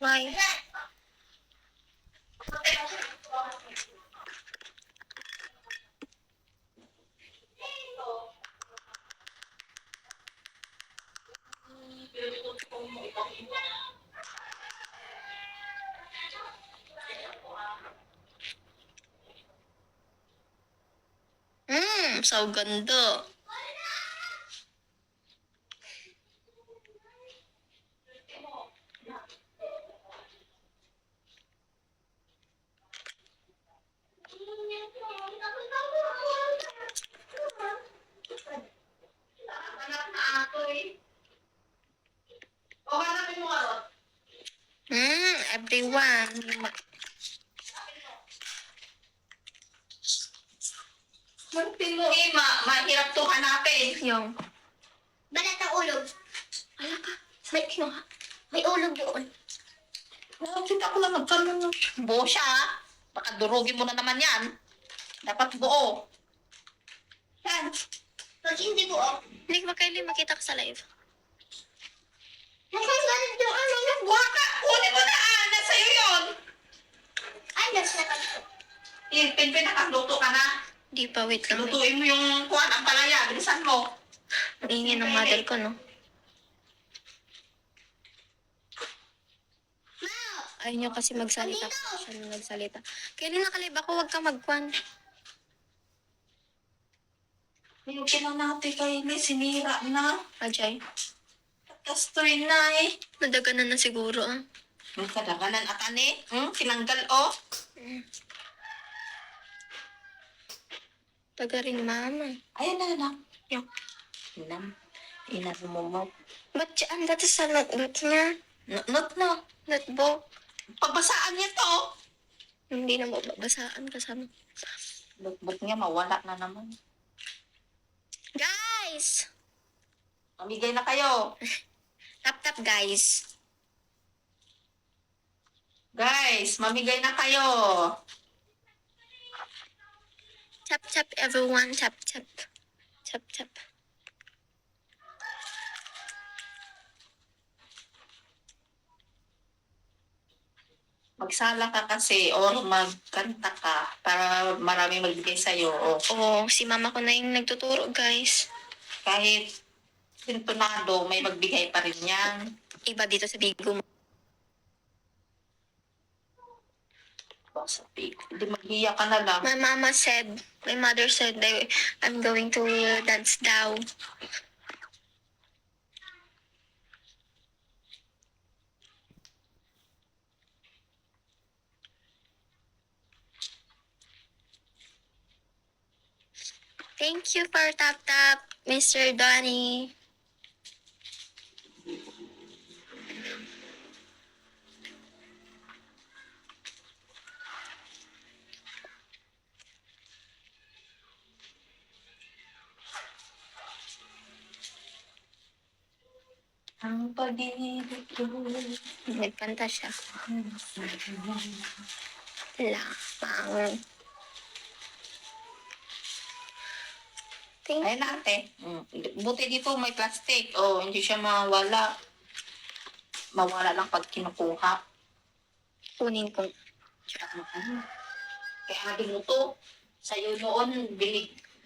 Why? So ganda. Everyone. Muntin mo mahirap to hanapin. Yung. Balat ang ulog. Wala ka. May ulog doon. Nakita ko lang nagtanong. Buo siya, ha? Baka durugin mo na naman yan. Dapat buo. Yan. Pag hindi buo. Hindi ba kayo makita ka sa live? Nakasalit yung ano yung Buha ka! Kunin mo na, nasa'yo yun. Ay, nasa naman. Pinakagluto ka na. Di pa, wait lang. Lutuin mo yung kuwan, ang palaya. Bilisan mo. Ang ingay ng mother ko, no? Ayaw niyo kasi magsalita. Siya na nagsalita. Kailan nakalive ako, huwag ka magkwan. Yung kinanati kay Lee, sinira na. Ajay. Kastoy na eh. Nadaganan na siguro, ah. Yung kadaganan at ane. Tinanggal oh. Taga rin, mama. Ayan na lang. Yung. Inan mo mo. Ba't dyan? Dati sa notebook niya. Not na. Notebook. Pagbasaan niya to. Hindi na mababasaan kasama. Notebook niya mawala na naman. Guys! Mamigay na kayo. Tap, guys. Guys, mamigay na kayo. Tap, everyone. Tap. Magsala ka kasi or magkanta ka para marami magbigay sa'yo. O Oo, si mama ko na yung nagtuturo, guys. kahit sintonado, may magbigay pa rin yan. Iba dito sa Bigo. Hindi maghiya ka na lang. My mother said that I'm going to dance daw. Thank you for tap, Mr. Donnie. Ang pag-ibig ko. Nagkanta siya. Lamang. Thank Ayun na ate. Buti dito may plastic. Oh, hindi siya mawala. Mawala lang pag kinukuha. Kunin ko. Kaya sabi mo to, sa'yo noon,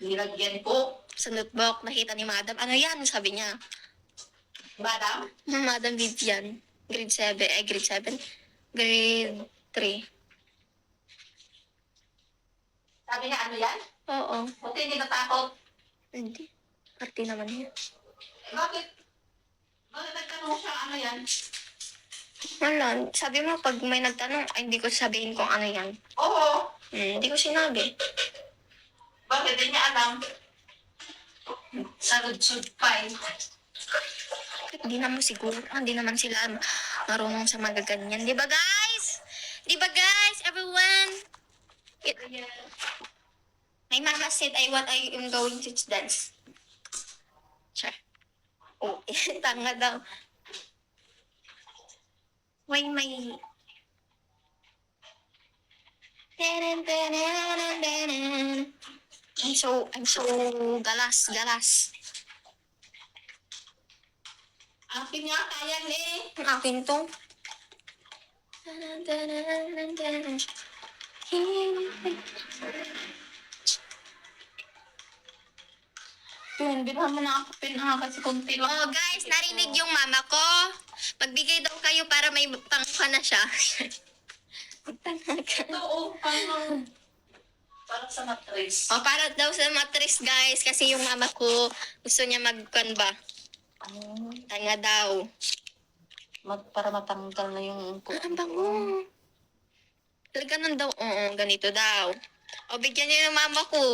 nilagyan ko. Sa notebook, nakita ni Madam. Ano yan? Sabi niya. Madam, Madam Vivian. Grade 7. Grade 7? Grade 3. sabi niya ano yan? Oo. Buti hindi natakot. Hindi. Party naman niya. Bakit? Bakit nagtanong siya ano yan? Wala. Sabi mo, pag may nagtanong, ay, hindi ko sabihin kung ano yan. Oo. Hindi ko sinabi. Bakit hindi niya alam? Sarod-sud pa eh. Hindi naman siguro. Hindi naman sila marunong sa mga ganyan. Di ba, guys? Di ba, guys? Everyone? My mama said I am going to dance. Sure. Oh, tanga daw. Why may... I'm so galas. Akin nga, kaya eh. Ang akin to. Yun, bilhan mo na ako pin ha, kasi konti lang. Oh, guys, narinig yung mama ko. Magbigay daw kayo para may pangka na siya. Magtanga ka. Oo, parang sa matris. Oh, para daw sa mattress, guys. Kasi yung mama ko, gusto niya magkan ba? Tanga daw. Para matanggal na yung Ang bango. Ganun daw. Oo, ganito daw. O, bigyan niyo yung mama ko.